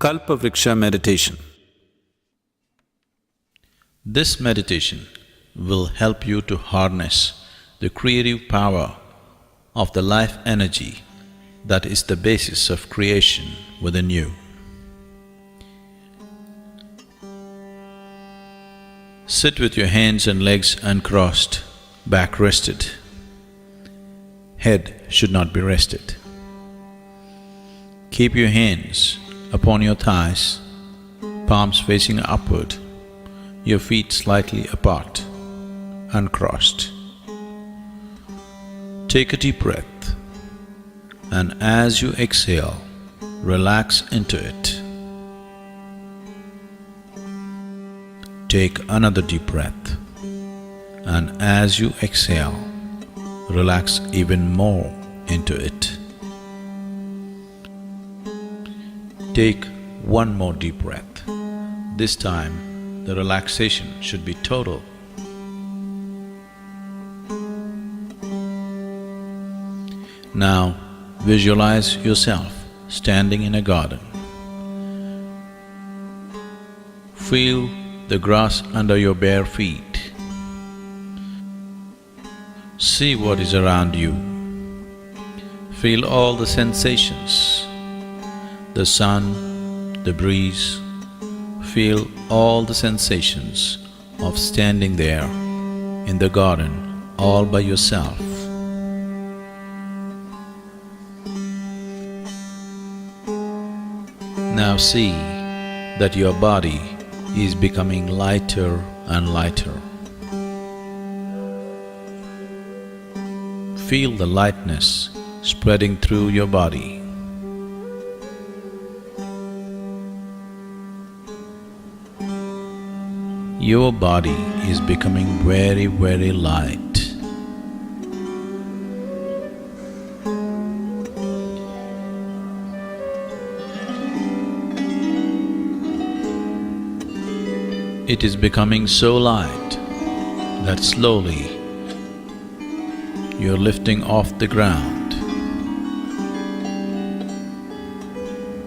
Kalpavriksha meditation. This meditation will help you to harness the creative power of the life energy that is the basis of creation within you. Sit with your hands and legs uncrossed, back rested. Head should not be rested. Keep your hands upon your thighs, palms facing upward, your feet slightly apart, uncrossed. Take a deep breath, and as you exhale, relax into it. Take another deep breath, and as you exhale, relax even more into it. Take one more deep breath. This time, the relaxation should be total. Now, visualize yourself standing in a garden. Feel the grass under your bare feet. See what is around you. Feel all the sensations, the sun, the breeze. Feel all the sensations of standing there in the garden all by yourself. Now see that your body is becoming lighter and lighter. Feel the lightness spreading through your body. Your body is becoming very, very light. It is becoming so light that slowly you're lifting off the ground.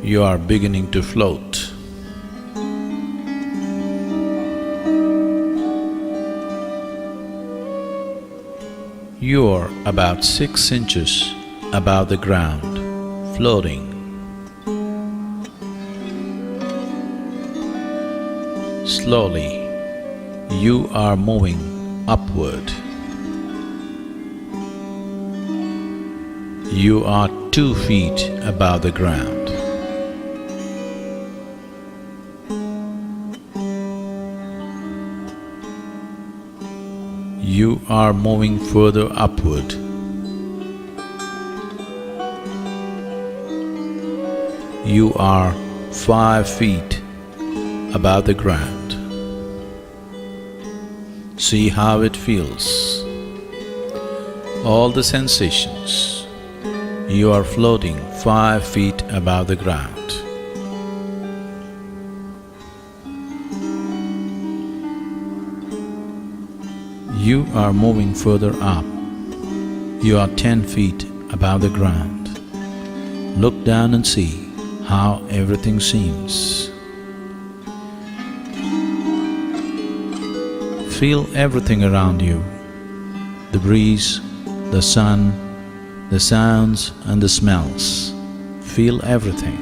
You are beginning to float. You are about 6 inches above the ground, floating. Slowly, you are moving upward. You are 2 feet above the ground. You are moving further upward. You are 5 feet above the ground. See how it feels. All the sensations. You are floating 5 feet above the ground. You are moving further up. You are 10 feet above the ground. Look down and see how everything seems. Feel everything around you, the breeze, the sun, the sounds and the smells. Feel everything.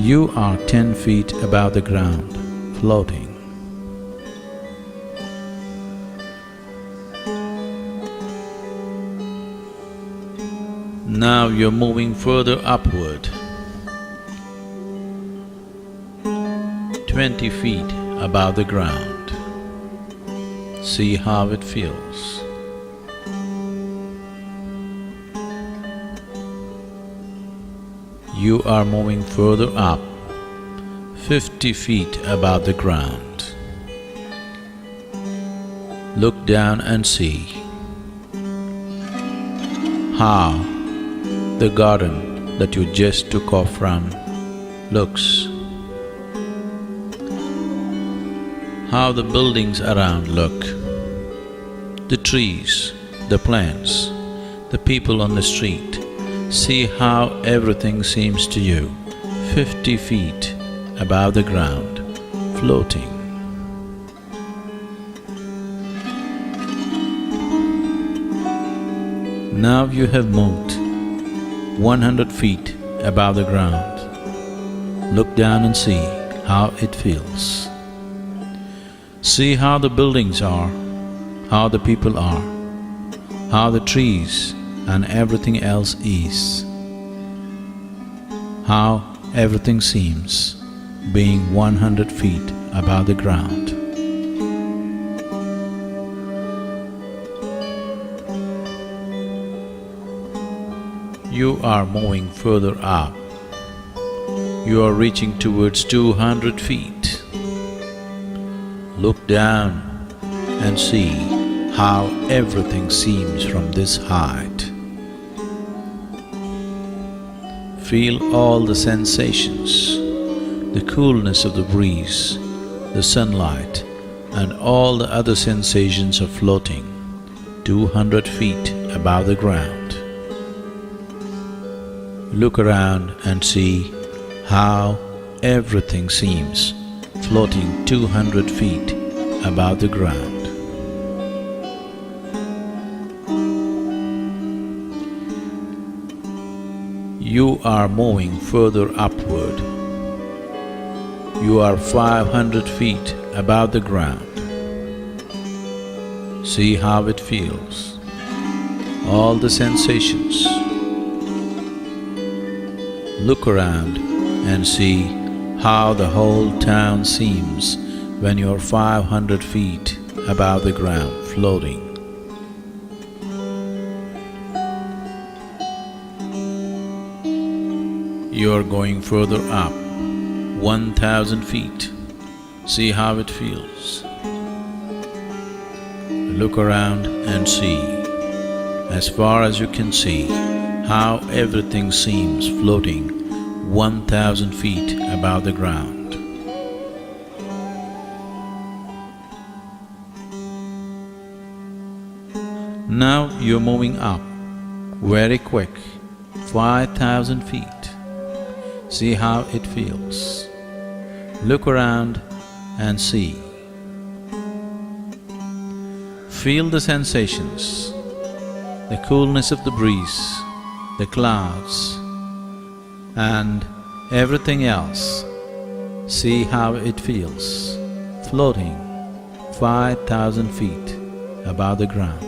You are 10 feet above the ground, floating. Now you're moving further upward, 20 feet above the ground. See how it feels. You are moving further up, 50 feet above the ground. Look down and see how the garden that you just took off from looks. How the buildings around look, the trees, the plants, the people on the street. See how everything seems to you. 50 feet above the ground, floating. Now you have moved 100 feet above the ground. Look down and see how it feels. See how the buildings are, how the people are, how the trees and everything else is, how everything seems being 100 feet above the ground. You are moving further up. You are reaching towards 200 feet. Look down and see how everything seems from this height. Feel all the sensations, the coolness of the breeze, the sunlight, and all the other sensations of floating 200 feet above the ground. Look around and see how everything seems floating 200 feet above the ground. You are moving further upward. You are 500 feet above the ground. See how it feels, all the sensations. Look around and see how the whole town seems when you're 500 feet above the ground, floating. You're going further up, 1,000 feet. See how it feels. Look around and see, as far as you can see, how everything seems floating 1,000 feet above the ground. Now you're moving up, very quick, 5,000 feet. See how it feels. Look around and see. Feel the sensations, the coolness of the breeze, the clouds, and everything else. See how it feels, floating 5,000 feet above the ground.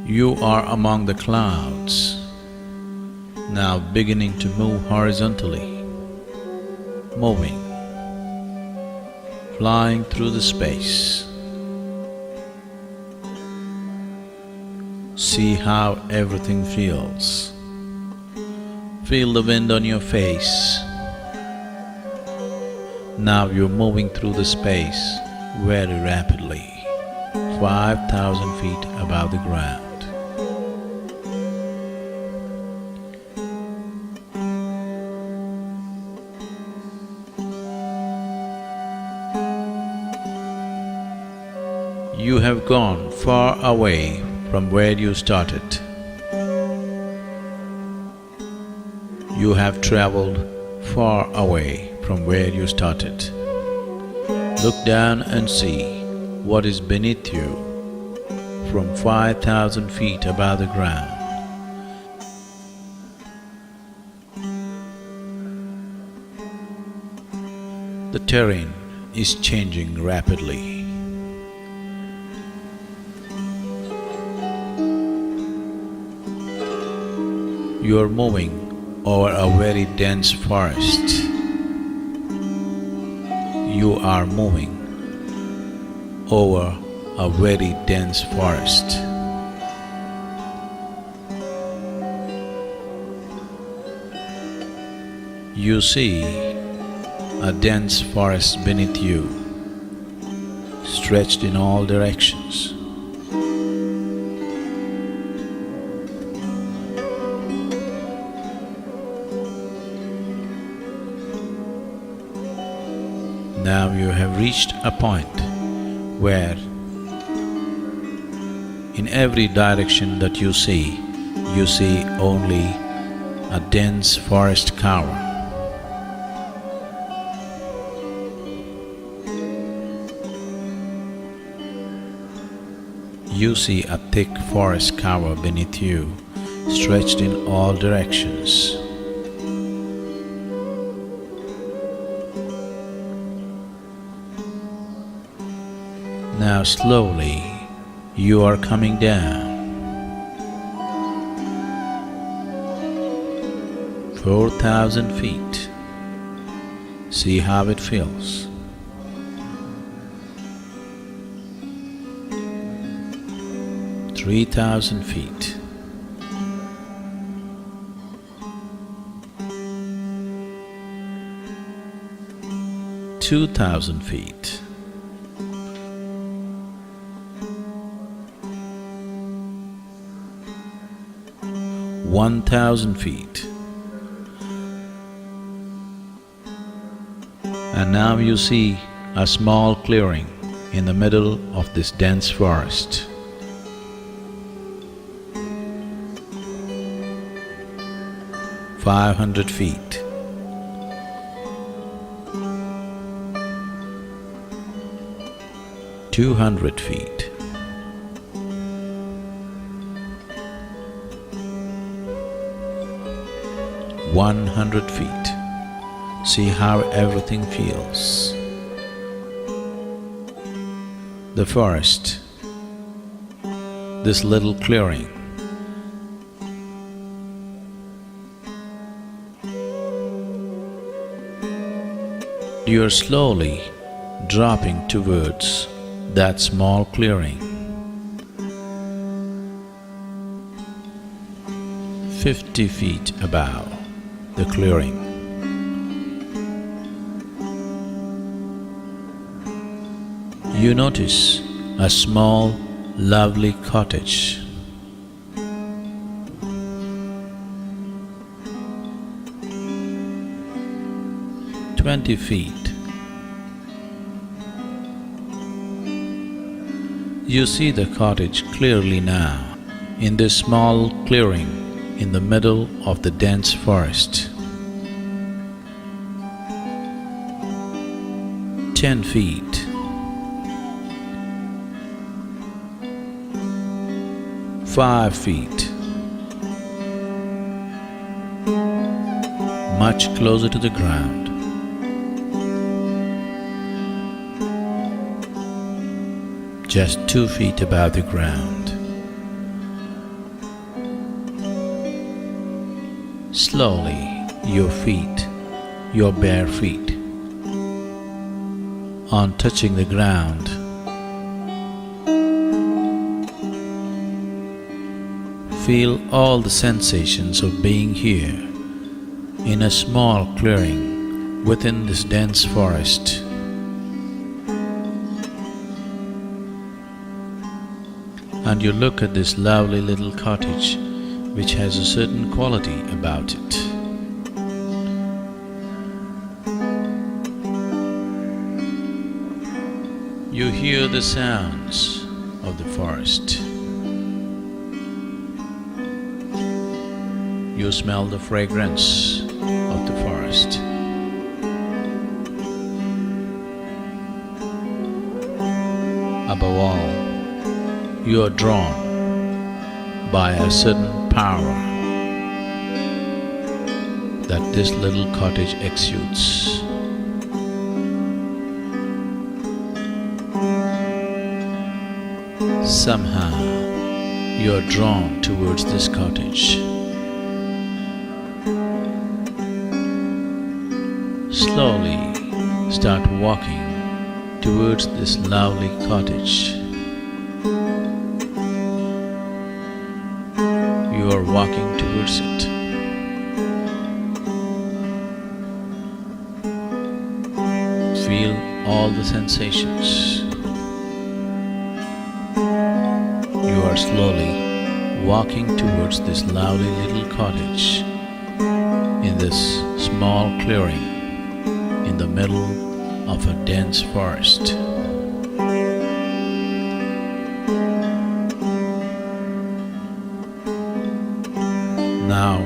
You are among the clouds, now beginning to move horizontally, moving, flying through the space. See how everything feels. Feel the wind on your face. Now you're moving through the space very rapidly, 5,000 feet above the ground. You have gone far away from where you started. You have traveled far away from where you started. Look down and see what is beneath you from 5,000 feet above the ground. The terrain is changing rapidly. You are moving over a very dense forest. You are moving over a very dense forest. You see a dense forest beneath you, stretched in all directions. Now you have reached a point where in every direction that you see only a dense forest cover. You see a thick forest cover beneath you, stretched in all directions. Now slowly you are coming down. 4,000 feet. See how it feels. 3,000 feet. 2,000 feet. 1,000 feet. And now you see a small clearing in the middle of this dense forest. 500 feet. 200 feet. 100 feet. See how everything feels. The forest, this little clearing. You are slowly dropping towards that small clearing. 50 feet above the clearing. You notice a small, lovely cottage. 20 feet. You see the cottage clearly now, in this small clearing in the middle of the dense forest. 10 feet. 5 feet. Much closer to the ground. Just 2 feet above the ground. Slowly, your feet, your bare feet, on touching the ground, feel all the sensations of being here in a small clearing within this dense forest. And you look at this lovely little cottage which has a certain quality about it. You hear the sounds of the forest. You smell the fragrance of the forest. Above all, you are drawn by a certain power that this little cottage exudes. Somehow, you are drawn towards this cottage. Slowly start walking towards this lovely cottage. You are walking towards it. Feel all the sensations. You are slowly walking towards this lovely little cottage in this small clearing in the middle of a dense forest. Now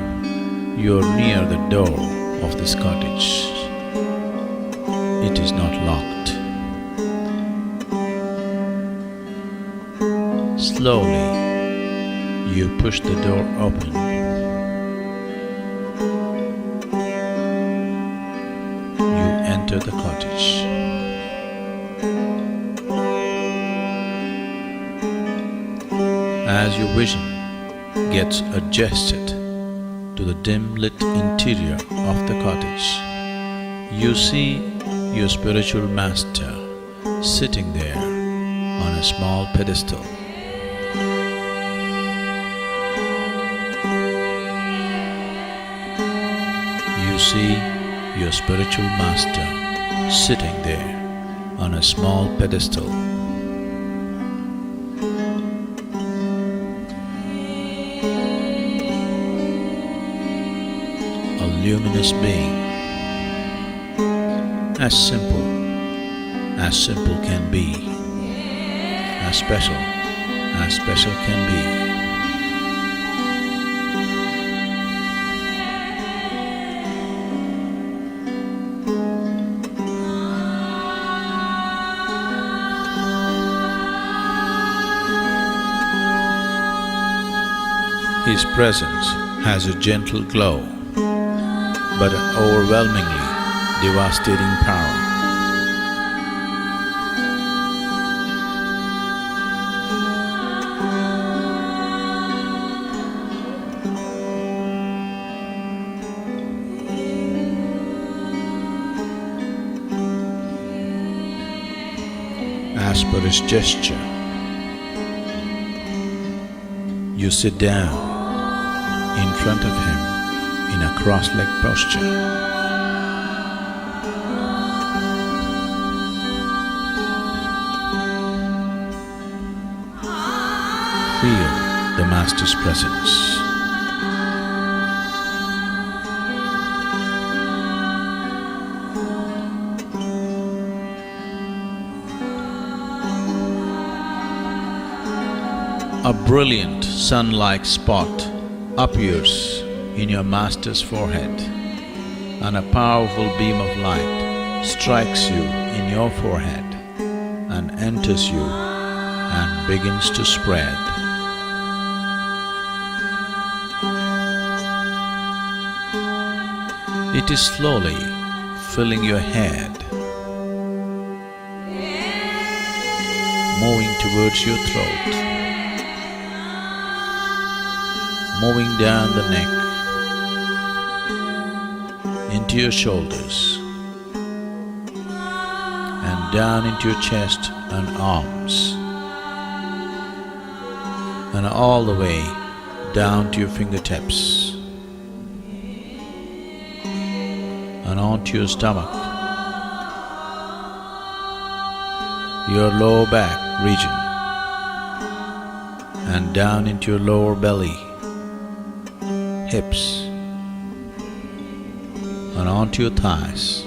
you are near the door of this cottage. It is not locked. Slowly, you push the door open. You enter the cottage. As your vision gets adjusted to the dim-lit interior of the cottage, you see your spiritual master sitting there on a small pedestal. You see your spiritual master sitting there on a small pedestal. A luminous being, as simple can be, as special can be. His presence has a gentle glow, but an overwhelmingly devastating power. As per his gesture, you sit down in front of him in a cross-legged posture. Feel the Master's presence. A brilliant sun-like spot appears in your Master's forehead, and a powerful beam of light strikes you in your forehead and enters you and begins to spread. It is slowly filling your head, moving towards your throat, moving down the neck, into your shoulders, and down into your chest and arms, and all the way down to your fingertips, and onto your stomach, your lower back region, and down into your lower belly, hips, and onto your thighs,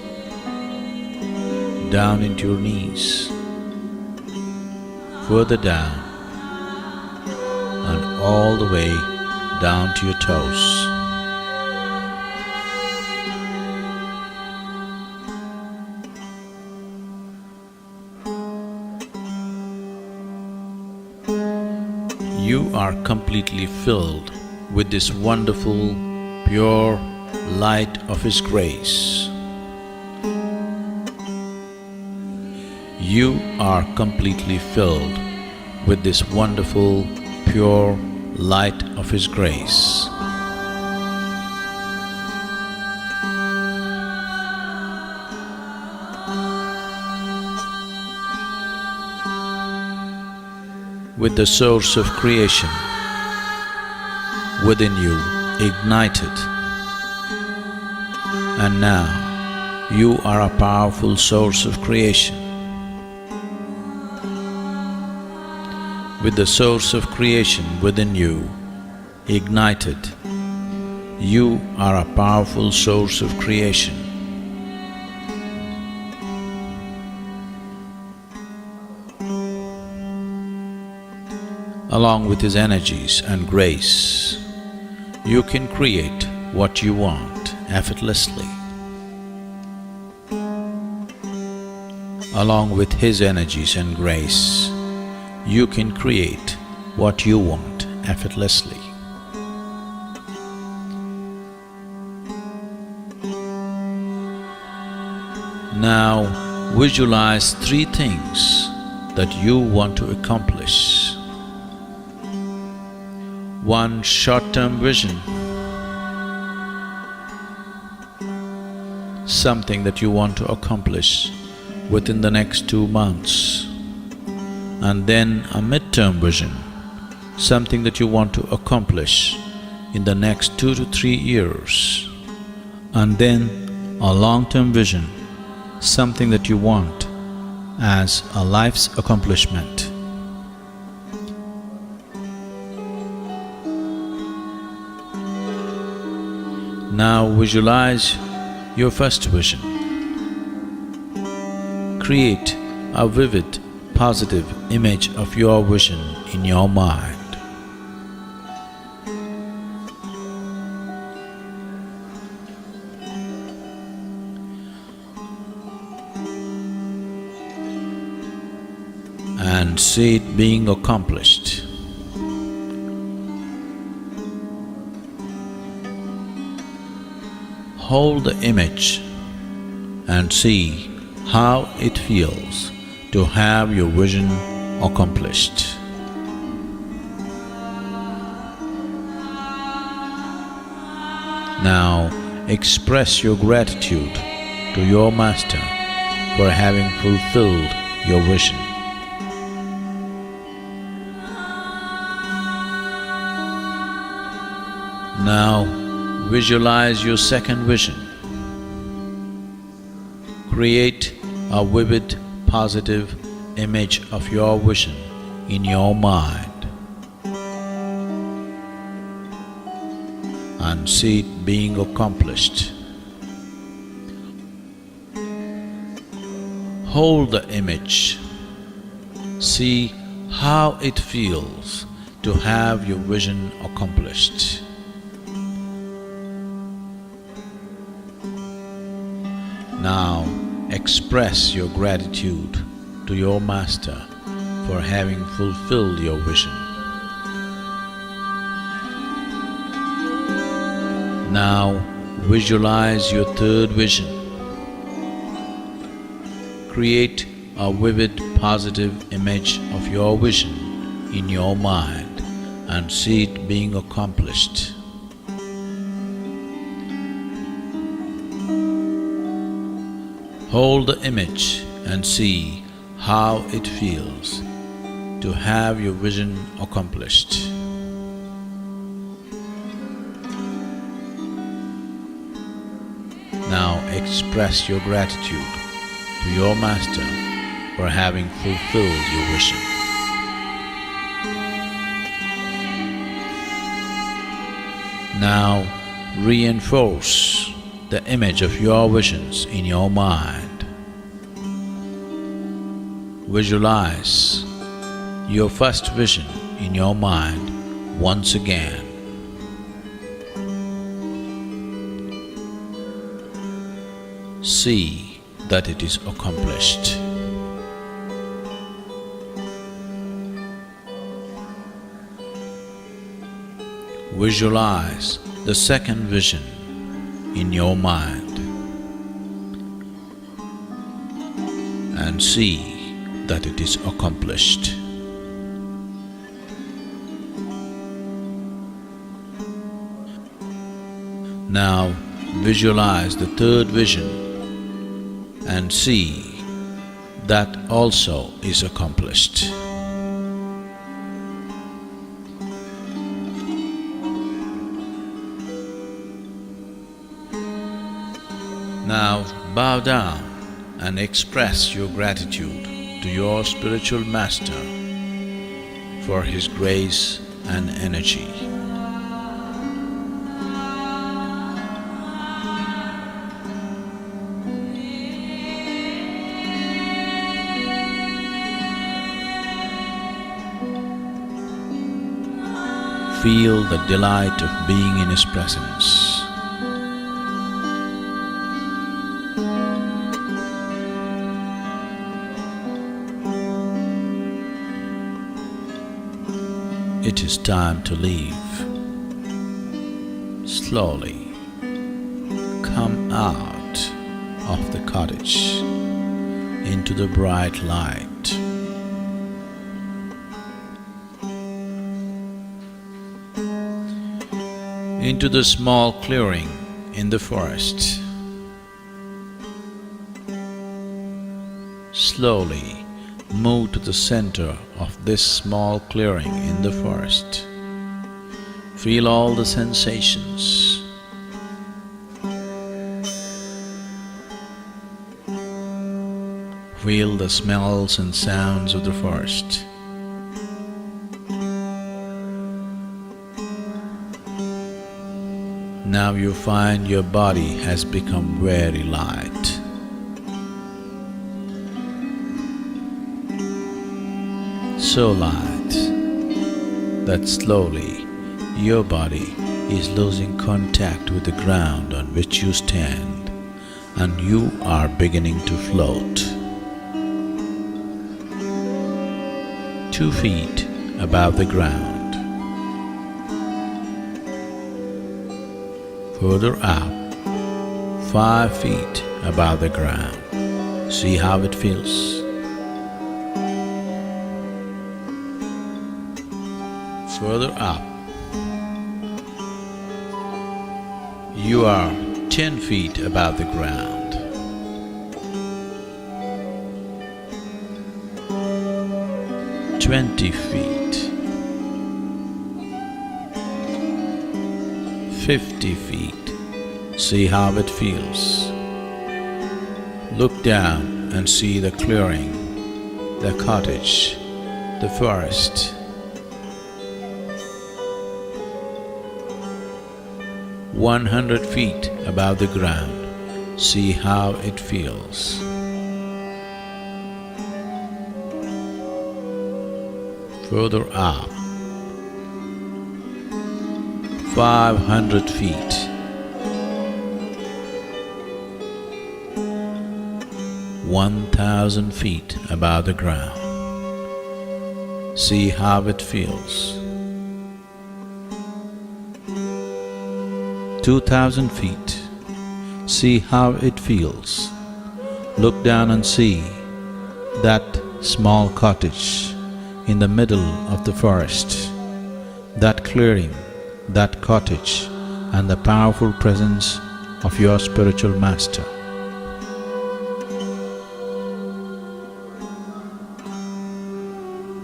down into your knees, further down, and all the way down to your toes. You are completely filled with this wonderful, pure light of His grace. You are completely filled with this wonderful, pure light of His grace. With the source of creation within you ignited, and now you are a powerful source of creation. With the source of creation within you ignited, you are a powerful source of creation. along with his energies and grace, you can create what you want effortlessly. Along with his energies and grace, you can create what you want effortlessly. Now visualize three things that you want to accomplish. One short-term vision, something that you want to accomplish within the next 2 months, and then a mid-term vision, something that you want to accomplish in the next 2 to 3 years, and then a long-term vision, something that you want as a life's accomplishment. Now visualize your first vision. Create a vivid, positive image of your vision in your mind. And see it being accomplished. Hold the image and see how it feels to have your vision accomplished. Now express your gratitude to your master for having fulfilled your vision. Now visualize your second vision. Create a vivid, positive image of your vision in your mind and see it being accomplished. Hold the image. See how it feels to have your vision accomplished. Now express your gratitude to your master for having fulfilled your vision. Now visualize your third vision. Create a vivid, positive image of your vision in your mind and see it being accomplished. Hold the image and see how it feels to have your vision accomplished. Now express your gratitude to your master for having fulfilled your vision. Now reinforce the image of your visions in your mind. Visualize your first vision in your mind once again. See that it is accomplished. Visualize the second vision in your mind and see that it is accomplished. Now visualize the third vision and see that also is accomplished. Now bow down and express your gratitude to your spiritual master for his grace and energy. feel the delight of being in His presence. It is time to leave. Slowly come out of the cottage into the bright light. Into the small clearing in the forest. Slowly move to the center of this small clearing in the forest. Feel all the sensations. Feel the smells and sounds of the forest. Now you find your body has become very light. So light that slowly your body is losing contact with the ground on which you stand, and you are beginning to float. 2 feet above the ground. Further up, 5 feet above the ground. See how it feels? Further up, you are 10 feet above the ground. "20 feet, 50 feet. See how it feels. Look down and see the clearing, the cottage, the forest. 100 feet above the ground. See how it feels. Further up, 500 feet. 1,000 feet above the ground. See how it feels. 2,000 feet. See how it feels. Look down and see that small cottage in the middle of the forest, that clearing, that cottage, and the powerful presence of your spiritual master.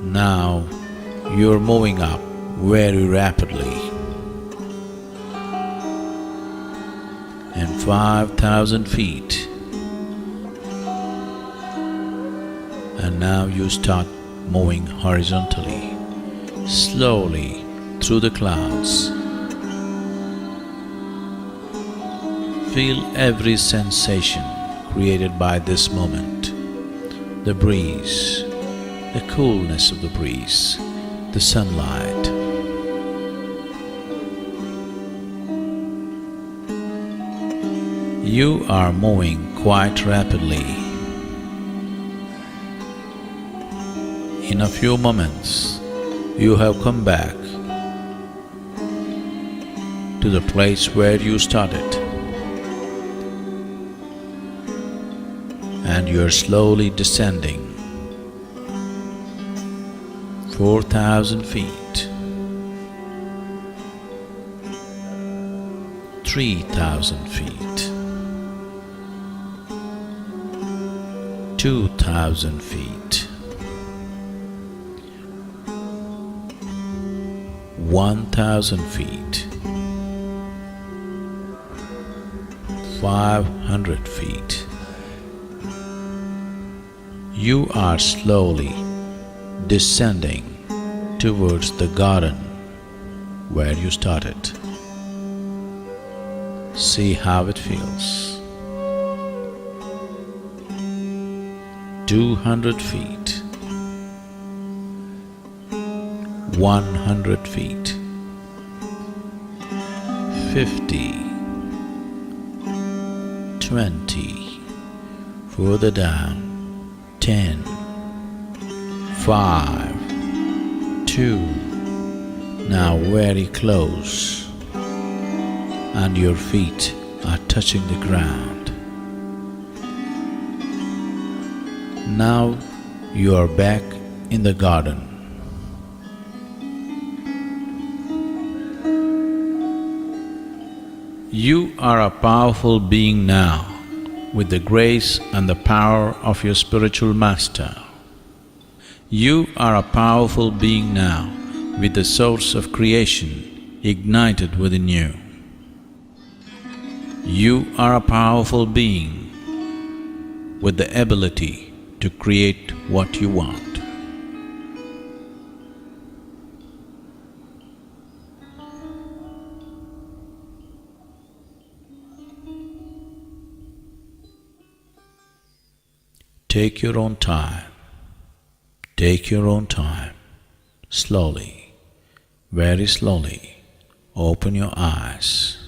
Now you're moving up very rapidly, and 5,000 feet, and now you start moving horizontally, slowly through the clouds. Feel every sensation created by this moment, the breeze, the coolness of the breeze, the sunlight. You are moving quite rapidly. In a few moments, you have come back to the place where you started, and you are slowly descending 4,000 feet, 3,000 feet, 2,000 feet, 1,000 feet, 500 feet. You are slowly descending towards the garden where you started. See how it feels. 200 feet, 100 feet, 50, 20, further down, 10, 5, 2, now very close, and your feet are touching the ground. Now you are back in the garden. You are a powerful being now, with the grace and the power of your spiritual master. You are a powerful being now, with the source of creation ignited within you. You are a powerful being with the ability to create what you want. Take your own time. Take your own time. Slowly, very slowly, open your eyes.